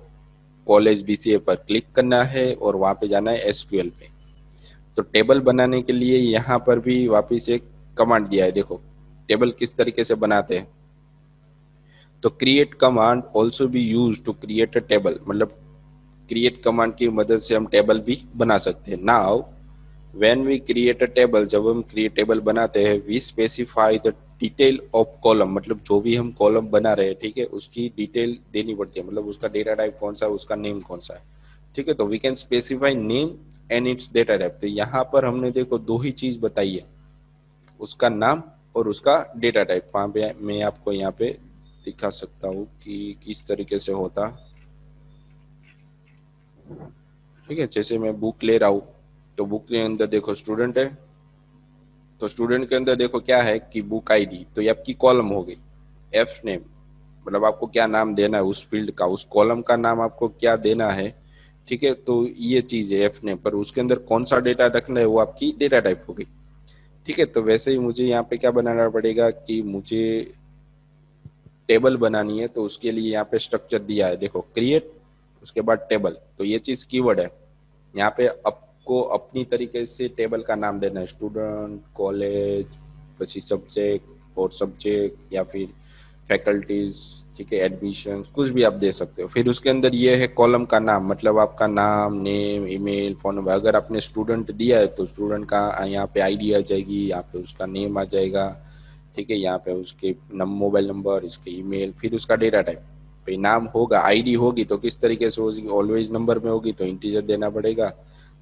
कॉलेज BCA पर क्लिक करना है और वहां पे जाना है SQL पे। तो टेबल बनाने के लिए यहाँ पर भी वापस एक कमांड दिया है। देखो टेबल किस तरीके से बनाते हैं, तो create command also be use to create a table, मतलब क्रिएट कमांड की मदद से हम टेबल भी बना सकते हैं। Now when we create a table, जब हम क्रिएट टेबल बनाते हैं, we specify the detail of column, मतलब जो भी हम कॉलम बना रहे हैं, ठीक है, उसकी डिटेल देनी पड़ती है। मतलब उसका डेटा टाइप कौन सा है, उसका नेम कौन सा है। ठीक है, तो we can specify name and its data type. तो यहाँ पर हमने देखो दो ही चीज बताई है, उसका नाम और उसका डेटा टाइप। वहां पे मैं आपको यहाँ पे दिखा सकता हूँ कि किस तरीके से होता। ठीक है, जैसे मैं बुक ले रहा हूँ तो बुक के अंदर देखो स्टूडेंट है, तो स्टूडेंट के अंदर देखो क्या है कि बुक ID, तो ये आपकी कॉलम हो गई। एफ नेम, मतलब आपको क्या नाम देना है उस फील्ड का, उस कॉलम का नाम आपको क्या देना है। ठीक है, तो ये चीज है एफ नेम, पर उसके अंदर कौन सा डेटा रखना है वो आपकी डेटा टाइप हो गई। ठीक है, तो वैसे ही मुझे यहाँ पे क्या बनाना पड़ेगा कि मुझे टेबल बनानी है, तो उसके लिए यहाँ पे स्ट्रक्चर दिया है, देखो क्रिएट, उसके बाद टेबल। तो ये चीज कीवर्ड है। यहाँ पे आपको अपनी तरीके से टेबल का नाम देना है, स्टूडेंट, कॉलेज, પછી सब्जेक्ट और सब्जेक्ट या फिर फैकल्टीज। ठीक है, एडमिशन, कुछ भी आप दे सकते हो। फिर उसके अंदर ये है कॉलम का नाम, मतलब आपका नाम, नेम, ईमेल, फोन नंबर। अगर आपने स्टूडेंट दिया है तो स्टूडेंट का यहाँ पे ID आ जाएगी, यहाँ पे उसका नेम आ जाएगा। ठीक है, यहाँ पे उसके मोबाइल नंबर, इसके ईमेल, फिर उसका डेटा टाइप। भाई नाम होगा, आईडी होगी तो किस तरीके से होगी, ऑलवेज नंबर में होगी तो इंटीजर देना पड़ेगा।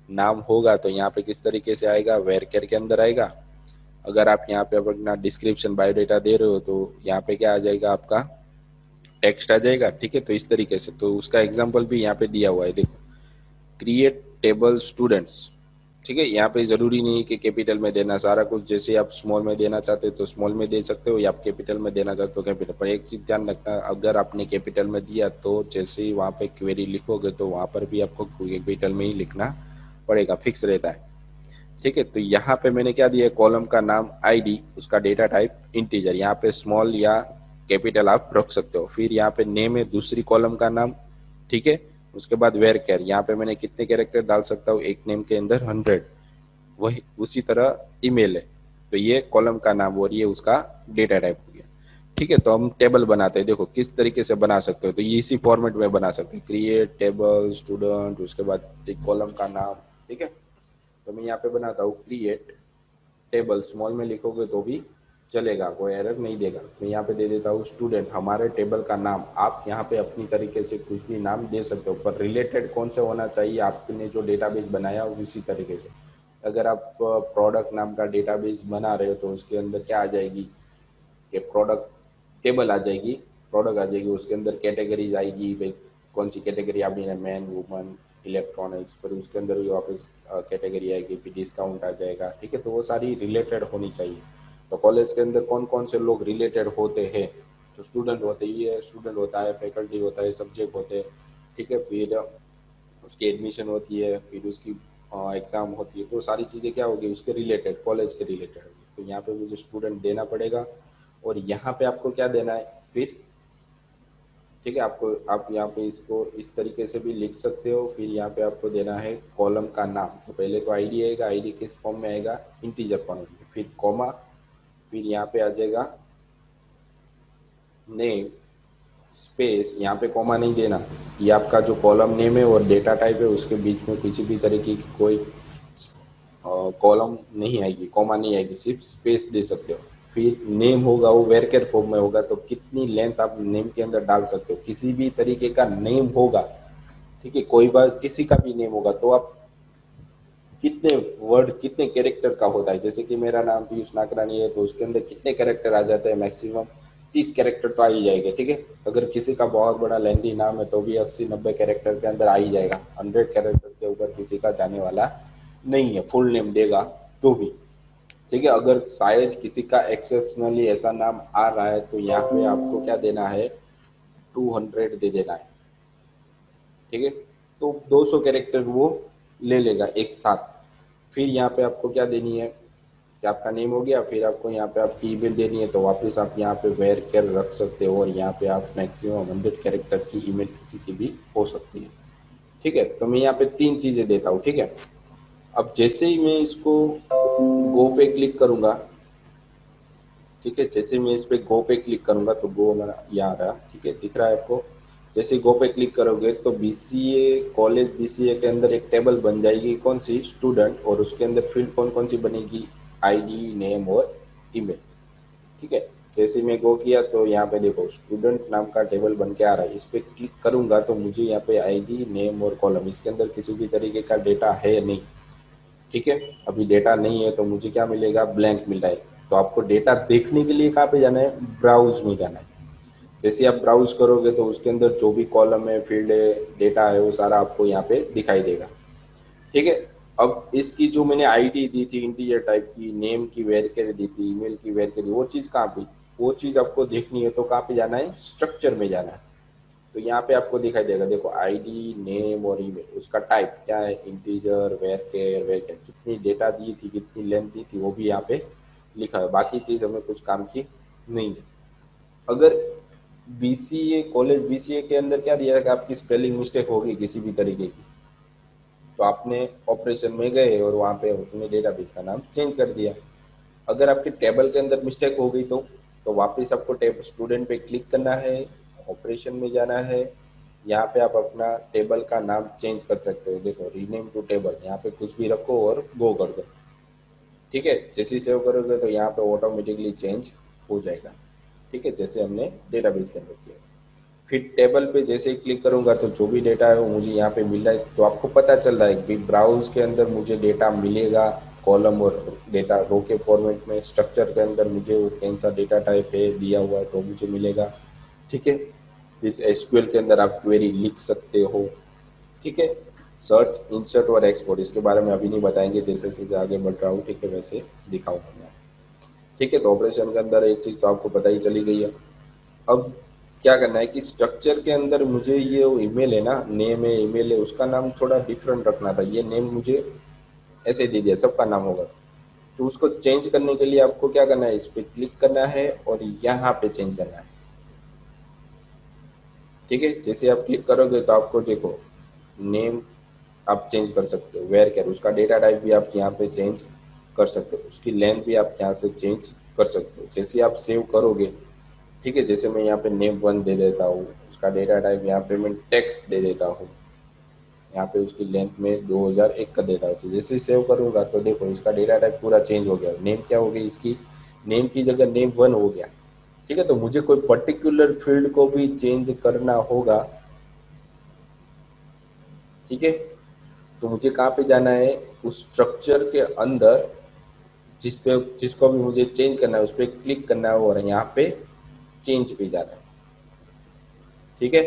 नाम होगा तो यहाँ पे किस तरीके से आएगा, वेर केयर के अंदर आएगा। अगर आप यहाँ पे अपना डिस्क्रिप्शन बायोडेटा दे रहे हो तो यहाँ पे क्या आ जाएगा, आपका टेक्स्ट आ जाएगा। ठीक है, तो इस तरीके से, तो उसका एग्जाम्पल भी यहाँ पे दिया हुआ है, देखो, क्रिएट टेबल स्टूडेंट्स। ठीक है, यहाँ पे जरूरी नहीं कि कैपिटल में देना सारा कुछ, जैसे आप स्मॉल में देना चाहते हो तो स्मॉल में दे सकते हो, या आप कैपिटल में देना चाहते हो कैपिटल। पर एक चीज ध्यान रखना, अगर आपने कैपिटल में दिया तो जैसे ही वहाँ पे क्वेरी लिखोगे तो वहाँ पर भी आपको कैपिटल में ही लिखना पड़ेगा, फिक्स रहता है। ठीक है, तो यहाँ पे मैंने क्या दिया है, कॉलम का नाम आईडी, उसका डेटा टाइप इंटीजर, यहाँ पे स्मॉल या कैपिटल आप रख सकते हो। फिर यहाँ पे नेम है दूसरी कॉलम का नाम। ठीक है, उसके बाद वेर केयर, यहाँ पे मैंने कितने कैरेक्टर डाल सकता हूँ, एक नेम के अंदर 100। वही उसी तरह ईमेल है, तो ये कॉलम का नाम और ये उसका डेटा टाइप हो गया। ठीक है, तो हम टेबल बनाते हैं, देखो किस तरीके से बना सकते हो, तो ये इसी फॉर्मेट में बना सकते हैं, क्रिएट टेबल स्टूडेंट, उसके बाद एक कॉलम का नाम। ठीक है, तो मैं यहाँ पे बनाता हूँ क्रिएट टेबल, स्मॉल में लिखोगे तो भी चलेगा, कोई एरर नहीं देगा। मैं यहाँ पे दे देता हूँ स्टूडेंट, हमारे टेबल का नाम। आप यहाँ पे अपनी तरीके से कुछ भी नाम दे सकते हो, पर रिलेटेड कौन से होना चाहिए, आपने जो डेटाबेस बनाया उसी तरीके से। अगर आप प्रोडक्ट नाम का डेटाबेस बना रहे हो तो उसके अंदर क्या आ जाएगी, कि प्रोडक्ट टेबल आ जाएगी, प्रोडक्ट आ जाएगी, उसके अंदर कैटेगरीज आएगी, भाई कौन सी कैटेगरी आपने है, मैन वुमन इलेक्ट्रॉनिक्स, पर उसके अंदर भी वापस कैटेगरी आएगी, फिर डिस्काउंट आ जाएगा। ठीक है, तो वो सारी रिलेटेड होनी चाहिए। तो कॉलेज के अंदर कौन कौन से लोग रिलेटेड होते हैं, तो स्टूडेंट होते ही है, स्टूडेंट होता है, फैकल्टी होता है, सब्जेक्ट होते हैं। ठीक है, फिर उसकी एडमिशन होती है, फिर उसकी एग्ज़ाम होती है, तो सारी चीज़ें क्या होगी, उसके रिलेटेड, कॉलेज के रिलेटेड होगी। तो यहाँ पे मुझे स्टूडेंट देना पड़ेगा, और यहाँ पे आपको क्या देना है फिर। ठीक है, आपको आप यहाँ पे इसको इस तरीके से भी लिख सकते हो। फिर यहाँ पे आपको देना है कॉलम का नाम, तो पहले तो आईडी आएगा, आईडी किस फॉर्म में आएगा, इंटीजर फॉर्म में, फिर कॉमा, फिर यहाँ पे आ जाएगा नेम स्पेस, यहाँ पे कॉमा नहीं देना, ये आपका जो कॉलम नेम है और डेटा टाइप है उसके बीच में किसी भी तरीके की कोई कॉलम नहीं आएगी, कॉमा नहीं आएगी, सिर्फ स्पेस दे सकते हो। फिर नेम होगा वो वेरकेर फॉर्म में होगा, तो कितनी लेंथ आप नेम के अंदर डाल सकते हो, किसी भी तरीके का नेम होगा। ठीक है, कोई बार किसी का भी नेम होगा तो आप कितने वर्ड कितने कैरेक्टर का होता है, जैसे कि मेरा नाम पीयूष नागरानी है तो उसके अंदर कितने कैरेक्टर आ जाते हैं, मैक्सिमम 30 कैरेक्टर तो आ ही जाएंगे। ठीक है, अगर किसी का बहुत बड़ा लेंथी नाम है तो भी 80-90 कैरेक्टर के अंदर आ ही जाएगा, 100 कैरेक्टर के ऊपर किसी का जाने वाला नहीं है, फुल नेम देगा तो भी। ठीक है, अगर शायद किसी का एक्सेप्शनली ऐसा नाम आ रहा है तो यहाँ पे आपको क्या देना है, 200 दे देना है। ठीक है, तो 200 कैरेक्टर वो ले लेगा एक साथ। फिर यहाँ पे आपको क्या देनी है, कि आपका नेम हो गया, फिर आपको यहाँ पे आपकी ईमेल देनी है, तो वापस आप यहाँ पे वेर कर रख सकते हो, और यहाँ पे आप मैक्सिमम 100 कैरेक्टर की ईमेल किसी की भी हो सकती है। ठीक है, तो मैं यहाँ पे 3 चीज़ें देता हूँ। ठीक है, अब जैसे ही मैं इसको गो पे क्लिक करूंगा, ठीक है, जैसे मैं इस पे गो पे क्लिक करूंगा तो गो हमारा यहाँ आ रहा, ठीक है, दिख रहा है आपको। जैसे गो पे क्लिक करोगे तो बीसीए कॉलेज बीसीए के अंदर एक टेबल बन जाएगी, कौन सी, स्टूडेंट, और उसके अंदर फील्ड कौन कौन सी बनेगी, आईडी नेम और ईमेल। ठीक है, जैसे मैं गो किया तो यहाँ पे देखो स्टूडेंट नाम का टेबल बन के आ रहा है, इस पे क्लिक करूंगा तो मुझे यहाँ पे आईडी नेम और कॉलम, इसके अंदर किसी भी तरीके का डेटा है नहीं। ठीक है, अभी डेटा नहीं है तो मुझे क्या मिलेगा, ब्लैंक मिल रहा है। तो आपको डेटा देखने के लिए कहाँ पे जाना है, ब्राउज में जाना है। जैसे आप ब्राउज करोगे तो उसके अंदर जो भी कॉलम है, फील्ड है, डेटा है, वो सारा आपको यहाँ पे दिखाई देगा। ठीक है, अब इसकी जो मैंने आईडी दी थी इंटीजर टाइप की, नेम की वेरिएबल दी थी, ईमेल की वेरिएबल, वो चीज़ कहाँ पे, वो चीज़ आपको देखनी है तो कहाँ पे जाना है, स्ट्रक्चर में जाना है। तो यहाँ पे आपको दिखाई देगा, देखो आईडी नेम और ईमेल, उसका टाइप क्या है, इंटीजर वेर केयर, कितनी डेटा दी थी, कितनी लेंथ दी थी, वो भी यहाँ पे लिखा है। बाकी चीज़ हमें कुछ काम की नहीं है। अगर बीसीए कॉलेज बीसीए के अंदर क्या दिया है कि आपकी स्पेलिंग मिस्टेक होगी किसी भी तरीके की, तो आपने ऑपरेशन में गए और वहाँ पे उसने डेटाबेस का नाम चेंज कर दिया। अगर आपके टेबल के अंदर मिस्टेक हो गई तो वापस आपको टेब स्टूडेंट पे क्लिक करना है, ऑपरेशन में जाना है, यहाँ पे आप अपना टेबल का नाम चेंज कर सकते हो। देखो रीनेम टू टेबल, यहाँ पे कुछ भी रखो और गो कर दो। ठीक है, जैसे ही सेव करोगे तो यहाँ पे ऑटोमेटिकली चेंज हो जाएगा। ठीक है, जैसे हमने डेटाबेस के अंदर किया। फिर टेबल पे जैसे ही क्लिक करूंगा तो जो भी डेटा है वो मुझे यहाँ पे मिल रहा है, तो आपको पता चल रहा है कि ब्राउज के अंदर मुझे डेटा मिलेगा कॉलम और डेटा रो के फॉर्मेट में, स्ट्रक्चर के अंदर मुझे वो कौन सा डेटा टाइप है दिया हुआ है तो मुझे मिलेगा। ठीक है, इस एसक्यूएल के अंदर आप क्वेरी लिख सकते हो। ठीक है, सर्च, इंसर्ट और एक्सपोर्ट इसके बारे में अभी नहीं बताएंगे, जैसे जैसे आगे बढ़ रहा हूँ ठीक है वैसे दिखाऊंगा मैं। ठीक है, तो ऑपरेशन के अंदर एक चीज तो आपको पता ही चली गई है। अब क्या करना है कि स्ट्रक्चर के अंदर मुझे ये ईमेल है ना, नेम है ईमेल है, उसका नाम थोड़ा डिफरेंट रखना था। ये नेम मुझे ऐसे दे दिया, सबका नाम होगा। तो उसको चेंज करने के लिए आपको क्या करना है, इस पे क्लिक करना है और यहाँ पे चेंज करना है। ठीक है, जैसे आप क्लिक करोगे तो आपको देखो नेम आप चेंज कर सकते हो, वेयर कैर उसका डेटा टाइप भी आप यहाँ पे चेंज कर सकते हो, उसकी लेंथ भी आप यहाँ से चेंज कर सकते हो जैसे आप सेव करोगे। ठीक है, जैसे मैं यहाँ पे नेम वन दे देता हूँ, उसका डेटा टाइप यहाँ पे मैं टेक्स्ट दे देता हूँ, यहाँ पे उसकी लेंथ में 2001 का देता हूँ। तो जैसे ही सेव करूंगा तो देखो इसका डेटा टाइप पूरा चेंज हो गया, नेम क्या हो गई इसकी, नेम की जगह नेम वन हो गया। ठीक है, तो मुझे कोई पर्टिकुलर फील्ड को भी चेंज करना होगा। ठीक है, तो मुझे कहाँ पे जाना है, उस स्ट्रक्चर के अंदर जिसको भी मुझे चेंज करना है उस पर क्लिक करना है और यहाँ पे चेंज पे जाना है। ठीक है,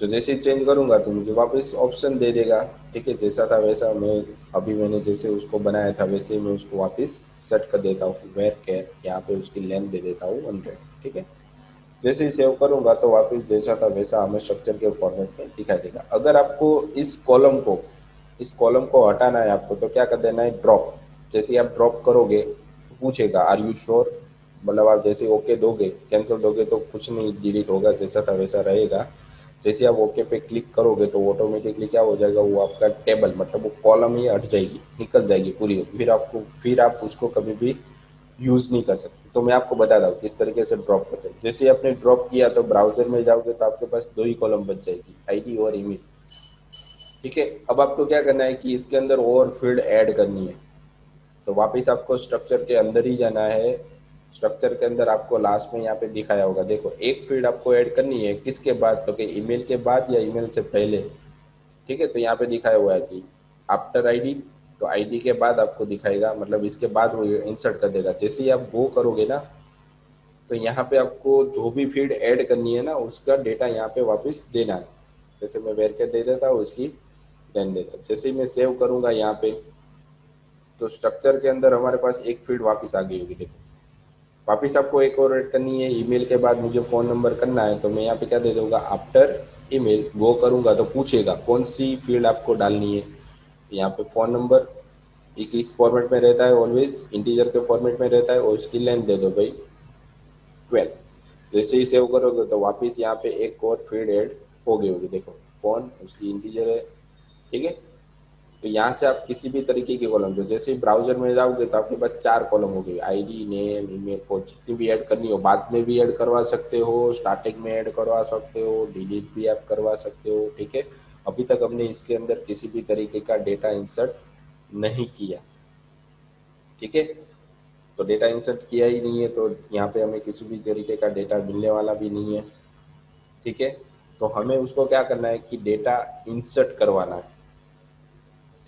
तो जैसे ही चेंज करूंगा तो मुझे वापस ऑप्शन दे देगा। ठीक है, जैसा था वैसा मैं अभी मैंने जैसे उसको बनाया था वैसे ही मैं उसको वापस सेट कर देता हूँ, वेयर कैर यहाँ पे उसकी लेंथ दे देता हूँ 100। ठीक है, जैसे ही सेव करूंगा तो वापस जैसा था वैसा हमें स्ट्रक्चर के फॉर्मेट में दिखाई देगा। अगर आपको इस कॉलम को हटाना है आपको तो क्या कर देना है, ड्रॉप। जैसे ही आप ड्रॉप करोगे तो पूछेगा आर यू श्योर, मतलब आप जैसे ओके दोगे, कैंसिल दोगे तो कुछ नहीं डिलीट होगा, जैसा था वैसा रहेगा। जैसे आप ओके पे क्लिक करोगे तो ऑटोमेटिकली क्या हो जाएगा, वो आपका टेबल मतलब वो कॉलम ही हट जाएगी, निकल जाएगी पूरी। फिर आप उसको कभी भी यूज नहीं कर सकते। तो मैं आपको बता दूँ किस तरीके से ड्रॉप करते हैं। जैसे आपने ड्रॉप किया तो ब्राउजर में जाओगे तो आपके पास दो ही कॉलम बच जाएगी, आईडी और ईमेल। ठीक है, अब आपको क्या करना है कि इसके अंदर और फील्ड ऐड करनी है। तो वापस आपको स्ट्रक्चर के अंदर ही जाना है। स्ट्रक्चर के अंदर आपको लास्ट में यहाँ पे दिखाया होगा, देखो एक फील्ड आपको ऐड करनी है किसके बाद, तो कि ईमेल के बाद या ईमेल से पहले। ठीक है, तो यहाँ पे दिखाया हुआ है कि आफ्टर आईडी, तो आईडी के बाद आपको दिखाएगा, मतलब इसके बाद वो इंसर्ट कर देगा। जैसे ही आप गो करोगे ना तो यहाँ पे आपको जो भी फील्ड ऐड करनी है ना उसका डेटा यहाँ पे वापस देना है। जैसे मैं वेर के दे देता हूँ उसकी देन देता हूँ। जैसे ही मैं सेव करूंगा यहाँ पे तो स्ट्रक्चर के अंदर हमारे पास एक फील्ड वापस आ गई होगी। देखो वापस आपको एक और ऐड करनी है, ईमेल के बाद मुझे फ़ोन नंबर करना है तो मैं यहाँ पे क्या दे दूंगा, आफ्टर ईमेल गो करूंगा तो पूछेगा कौन सी फील्ड आपको डालनी है। तो यहाँ पे फ़ोन नंबर एक इस फॉर्मेट में रहता है, ऑलवेज इंटीजर के फॉर्मेट में रहता है, और उसकी लेंथ दे दो भाई 12। जैसे ही सेव करोगे तो वापस यहाँ पे एक और फील्ड ऐड हो गई होगी। देखो फोन उसकी इंटीजर है। ठीक है, तो यहाँ से आप किसी भी तरीके की कॉलम, जो जैसे ही ब्राउजर में जाओगे तो आपके पास चार कॉलम हो गई, आईडी नेम ईमेल, फोन, जितनी भी ऐड करनी हो बाद में भी ऐड करवा सकते हो, स्टार्टिंग में ऐड करवा सकते हो, डिलीट भी आप करवा सकते हो। ठीक है, अभी तक हमने इसके अंदर किसी भी तरीके का डेटा इंसर्ट नहीं किया। ठीक है, तो डेटा इंसर्ट किया ही नहीं है तो यहाँ पे हमें किसी भी तरीके का डेटा मिलने वाला भी नहीं है। ठीक है, तो हमें उसको क्या करना है कि डेटा इंसर्ट करवाना है।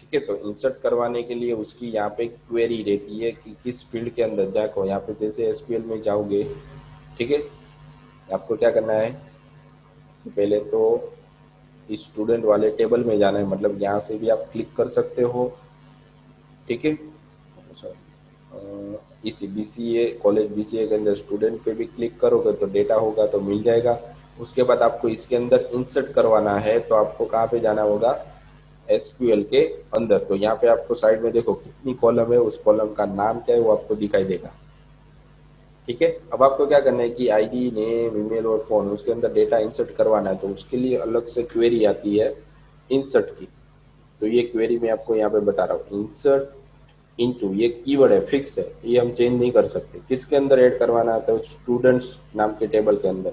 ठीक है, तो इंसर्ट करवाने के लिए उसकी यहाँ पे क्वेरी रहती है कि किस फील्ड के अंदर, देखो यहाँ पे जैसे एसक्यूएल में जाओगे। ठीक है, आपको क्या करना है, पहले तो स्टूडेंट वाले टेबल में जाना है, मतलब यहाँ से भी आप क्लिक कर सकते हो। ठीक है, इस बीसीए कॉलेज बीसीए के अंदर स्टूडेंट पे भी क्लिक करोगे तो डेटा होगा तो मिल जाएगा। उसके बाद आपको इसके अंदर इंसर्ट करवाना है तो आपको कहाँ पे जाना होगा, एसक्यूएल के अंदर। तो यहाँ पे आपको साइड में देखो कितनी कॉलम है, उस कॉलम का नाम क्या है वो आपको दिखाई देगा। ठीक है, अब आपको क्या करना है कि आईडी नेम ईमेल और फोन उसके अंदर डेटा इंसर्ट करवाना है, तो उसके लिए अलग से क्वेरी आती है इंसर्ट की। तो ये क्वेरी मैं आपको यहाँ पे बता रहा हूँ, इंसर्ट इनटू, ये कीवर्ड है फिक्स है, ये हम चेंज नहीं कर सकते। किसके अंदर ऐड करवाना है, तो स्टूडेंट्स नाम के टेबल के अंदर।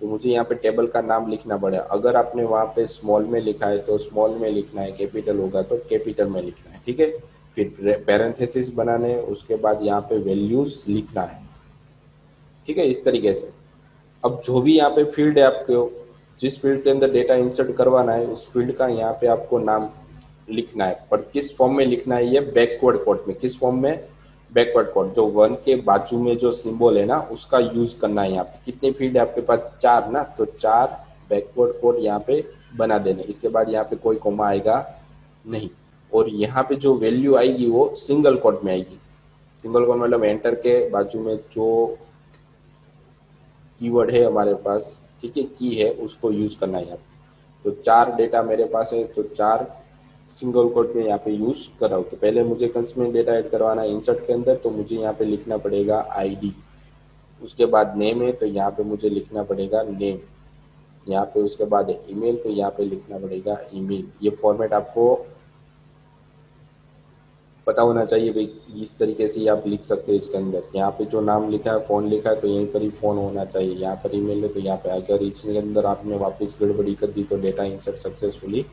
तो मुझे यहाँ पे टेबल का नाम लिखना पड़ेगा, अगर आपने वहाँ पे स्मॉल में लिखा है तो स्मॉल में लिखना है, कैपिटल होगा तो कैपिटल में लिखना है। ठीक है, फिर पैरेंथेसिस बनाने, उसके बाद यहाँ पे वैल्यूज लिखना है। ठीक है, इस तरीके से। अब जो भी यहाँ पे फील्ड है आपको, जिस फील्ड के अंदर डेटा इंसर्ट करवाना है उस फील्ड का यहाँ पे आपको नाम लिखना है, पर किस फॉर्म में लिखना है, ये बैकवर्ड कोड में। किस फॉर्म में? Backward code. जो वन के बाजू में जो सिंबल है ना उसका यूज करना है। यहाँ पे कितने फील्ड है आपके पास? चार ना, तो चार बैकवर्ड कोड यहाँ पे बना देने। इसके बाद यहाँ पे कोई कोमा आएगा नहीं, और यहाँ पे जो वैल्यू आएगी वो सिंगल कोट में आएगी। सिंगल कोट मतलब एंटर के बाजू में जो कीवर्ड है हमारे पास, ठीक है, की है, उसको यूज करना है यहाँ पे। तो चार डेटा मेरे पास है, तो चार सिंगल कोट में यहाँ पे यूज कर रहा हूँ। तो पहले मुझे कंस में डेटा ऐड करवाना है इंसर्ट के अंदर, तो मुझे यहाँ पे लिखना पड़ेगा आईडी। उसके बाद नेम है, तो यहाँ पे मुझे लिखना पड़ेगा नेम। यहाँ पे उसके बाद ईमेल, तो यहाँ पे लिखना पड़ेगा ईमेल। ये फॉर्मेट आपको पता होना चाहिए भाई, इस तरीके से आप लिख सकते हो इसके अंदर। यहाँ पे जो नाम लिखा है, फोन लिखा है, तो यहीं पर ही फोन होना चाहिए। यहाँ पर ईमेल है तो यहाँ पे, अगर इसके अंदर आपने वापस गड़बड़ी कर दी तो डेटा इंसर्ट सक्सेसफुली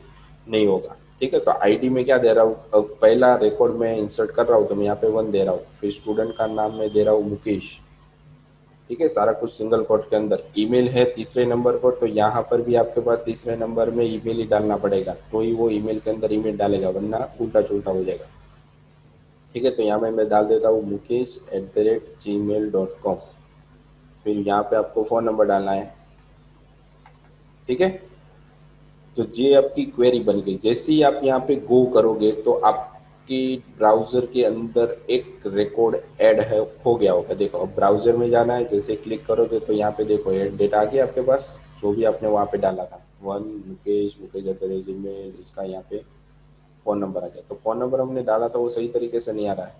नहीं होगा। ठीक है, तो आईडी में क्या दे रहा हूँ, अब पहला रिकॉर्ड में इंसर्ट कर रहा हूँ तो मैं यहाँ पे 1 दे रहा हूँ। फिर स्टूडेंट का नाम मैं दे रहा हूँ मुकेश। ठीक है, सारा कुछ सिंगल कोट के अंदर। ईमेल है तीसरे नंबर पर, तो यहाँ पर भी आपके पास तीसरे नंबर में ईमेल ही डालना पड़ेगा, तो ही वो ईमेल के अंदर ईमेल डालेगा, वरना उल्टा चुल्टा हो जाएगा। ठीक है, तो यहाँ मैं डाल देता हूँ mukesh@gmail.com। फिर यहाँ पे आपको फ़ोन नंबर डालना है। ठीक है, तो ये आपकी क्वेरी बन गई। जैसे ही आप यहाँ पे गो करोगे तो आपकी ब्राउज़र के अंदर एक रिकॉर्ड ऐड है, हो गया होगा। देखो, अब ब्राउज़र में जाना है, जैसे क्लिक करोगे तो यहाँ पे देखो ऐड डेटा आ गया आपके पास, जो भी आपने वहाँ पे डाला था। वन मुकेश, मुकेश@gmail, इसका यहाँ पे फ़ोन नंबर आ गया। तो फ़ोन नंबर हमने डाला था वो सही तरीके से नहीं आ रहा है।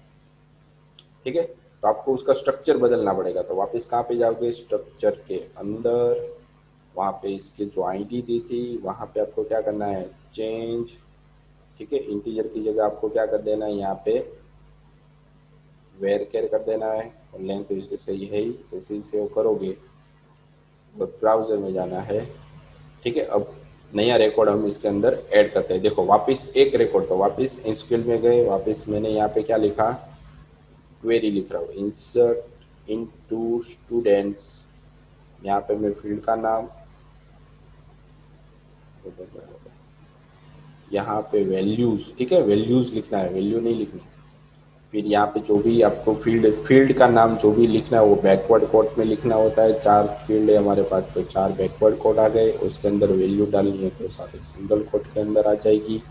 ठीक है, तो आपको उसका स्ट्रक्चर बदलना पड़ेगा। तो वापस कहाँ पे जाओगे? स्ट्रक्चर के अंदर, वहाँ पे इसके जो आईडी दी थी वहाँ पे आपको क्या करना है? चेंज। ठीक है, इंटीजर की जगह आपको क्या कर देना है? यहाँ पे वेर केयर कर देना है, और लेंथ तो इसके सही है ही। जैसे ही सेव करोगे और ब्राउजर में जाना है। ठीक है, अब नया रिकॉर्ड हम इसके अंदर ऐड करते हैं। देखो, वापस एक रिकॉर्ड, तो वापस एसक्यूएल में गए, वापस मैंने यहाँ पे क्या लिखा? क्वेरी लिख रहा हूँ, इंसर्ट इनटू स्टूडेंट्स। यहाँ पे मैं फील्ड का नाम, यहाँ पे वैल्यूज, ठीक है, वैल्यूज लिखना है, वैल्यू नहीं लिखनी। फिर यहाँ पे जो भी आपको फील्ड फील्ड का नाम जो भी लिखना है वो बैकवर्ड कोड में लिखना होता है। चार फील्ड है हमारे पास, तो चार बैकवर्ड कोड आ गए। उसके अंदर वैल्यू डालनी है तो सारे सिंगल कोड के अंदर आ जाएगी।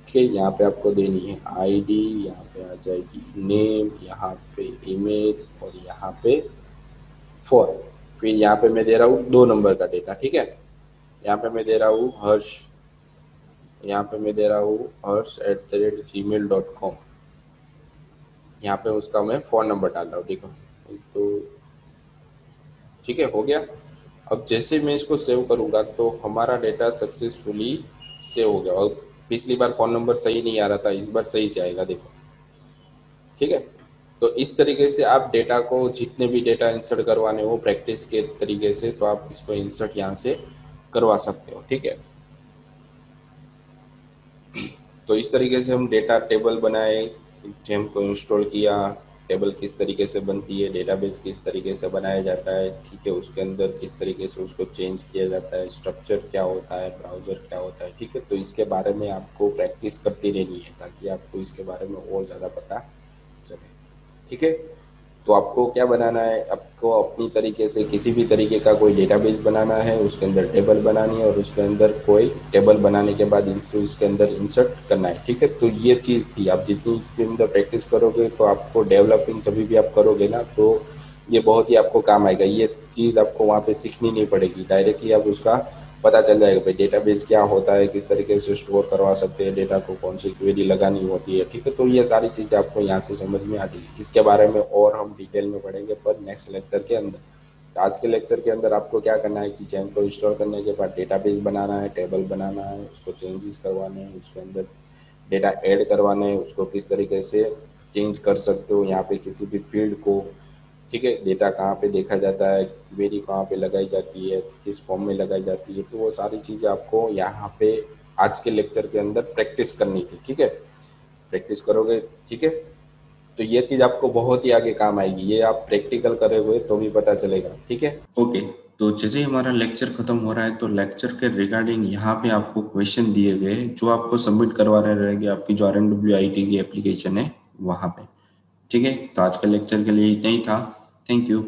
ठीक है, यहाँ पे आपको देनी है आईडी, यहाँ पे आ जाएगी नेम, यहाँ पे ईमेल, और यहाँ पे फोन। फिर यहाँ पे मैं दे रहा हूँ 2 नंबर का डेटा। ठीक है, यहाँ पे मैं दे रहा हूँ हर्ष, यहाँ पे मैं दे रहा हूँ hers@gmail.com। यहाँ पे उसका मैं फ़ोन नंबर डाल रहा हूँ। ठीक है, तो ठीक है, हो गया। अब जैसे मैं इसको सेव करूँगा तो हमारा डेटा सक्सेसफुली सेव हो गया। और पिछली बार फ़ोन नंबर सही नहीं आ रहा था, इस बार सही से आएगा, देखो। ठीक है, तो इस तरीके से आप डेटा को, जितने भी डेटा इंसर्ट करवाने हो प्रैक्टिस के तरीके से, तो आप इसको इंसर्ट यहाँ से करवा सकते हो। ठीक है, तो इस तरीके से हम डेटा टेबल बनाए, जेम को इंस्टॉल किया, टेबल किस तरीके से बनती है, डेटाबेस किस तरीके से बनाया जाता है। ठीक है, उसके अंदर किस तरीके से उसको चेंज किया जाता है, स्ट्रक्चर क्या होता है, ब्राउज़र क्या होता है। ठीक है, तो इसके बारे में आपको प्रैक्टिस करती रहनी है ताकि आपको इसके बारे में और ज़्यादा पता चले। ठीक है, तो आपको क्या बनाना है? आपको अपनी तरीके से किसी भी तरीके का कोई डेटाबेस बनाना है, उसके अंदर टेबल बनानी है, और उसके अंदर कोई टेबल बनाने के बाद इसे उसके अंदर इंसर्ट करना है। ठीक है, तो ये चीज़ थी। आप जितनी इसके अंदर प्रैक्टिस करोगे तो आपको डेवलपिंग जब भी आप करोगे ना, तो ये बहुत ही आपको काम आएगा। ये चीज़ आपको वहाँ पे सीखनी नहीं पड़ेगी, डायरेक्टली आप उसका पता चल जाएगा भाई डेटाबेस क्या होता है, किस तरीके से स्टोर करवा सकते हैं डेटा को, कौन सी क्वेरी लगानी होती है। ठीक है, तो ये सारी चीज़ें आपको यहाँ से समझ में आ जाएगी। इसके बारे में और हम डिटेल में पढ़ेंगे पर नेक्स्ट लेक्चर के अंदर। आज के लेक्चर के अंदर आपको क्या करना है कि जैम को इंस्टॉल करने के बाद डेटाबेस बनाना है, टेबल बनाना है, उसको चेंजेस करवाने हैं, उसके अंदर डेटा ऐड करवाने हैं, उसको किस तरीके से चेंज कर सकते हो यहाँ पे किसी भी फील्ड को। ठीक है, डेटा कहाँ पे देखा जाता है, क्वेरी कहाँ पे लगाई जाती है, किस फॉर्म में लगाई जाती है, तो वो सारी चीज़ें आपको यहाँ पे आज के लेक्चर के अंदर प्रैक्टिस करनी थी। ठीक है, प्रैक्टिस करोगे। ठीक है, तो ये चीज आपको बहुत ही आगे काम आएगी, ये आप प्रैक्टिकल करे हुए तो भी पता चलेगा, ठीक है। ओके, तो जैसे ही हमारा लेक्चर खत्म हो रहा है तो लेक्चर के रिगार्डिंग यहाँ पे आपको क्वेश्चन दिए हुए हैं जो आपको सबमिट करवाने रहेंगे आपकी जो RNWIT की एप्लीकेशन है वहाँ पे। ठीक है, तो आज का लेक्चर के लिए इतना ही था। Thank you.